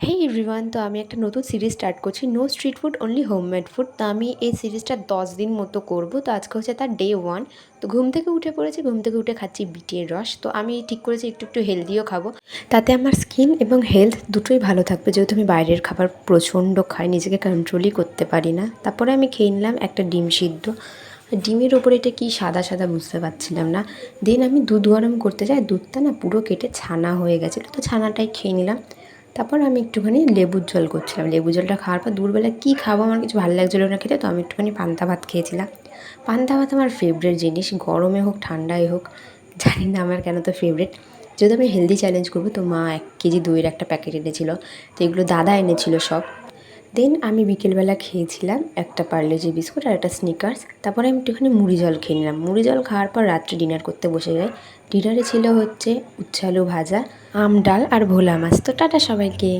হেই everyone, তো আমি একটা নতুন সিরিজ স্টার্ট করছি, no street food only homemade food. তো আমি এই সিরিজটা 10 দিন মতো করব। তো আজকে হচ্ছে তার ডে 1। তো ঘুম থেকে উঠে পড়েছি, ঘুম থেকে উঠে খাচ্ছি বিটের রস। তো আমি ঠিক করেছি একটু একটু হেলদিও খাবো, তাতে আমার স্কিন এবং হেলথ দুটোই ভালো থাকবে, যেহেতু আমি বাইরের খাবার প্রচণ্ড খাই, নিজেকে কন্ট্রোলই করতে পারি না। তারপরে আমি খেয়ে নিলাম একটা ডিম সিদ্ধ। ডিমের ওপরে এটা কি সাদা সাদা বুঝতে পারছিলাম না। দেন আমি দুধ গরম করতে যাই, দুধটা না পুরো কেটে ছানা হয়ে গেছিলো, তো ছানাটাই খেয়ে নিলাম। তারপর আমি একটুখানি লেবুর জল করছিলাম। লেবু জলটা খাওয়ার পর দুপুরবেলা কী খাবো, আমার কিছু ভালো লাগছিলো না খেতে, তো আমি একটুখানি পান্তা ভাত খেয়েছিলাম। পান্তা ভাত আমার ফেভারিট জিনিস, গরমে হোক ঠান্ডায় হোক, জানি না আমার কেন তো ফেভারিট। যেহেতু আমি হেলদি চ্যালেঞ্জ করবো, তো মা 1 কেজি দইয়ের একটা প্যাকেট এনেছিলো, তো এগুলো দাদা এনেছিলো সব। দেন আমি বিকেলবেলা খেয়েছিলাম একটা পার্লেজি বিস্কুট আর একটা স্নিকার্স। তারপরে আমি একটুখানি মুড়ি জল খেয়ে নিলাম। মুড়ি জল খাওয়ার পর রাত্রে ডিনার করতে বসে যাই। ডিনারে ছিল হচ্ছে উচ্ছে আলু ভাজা, আম ডাল আর ভোলা মাছ। তো টাটা সবাইকে।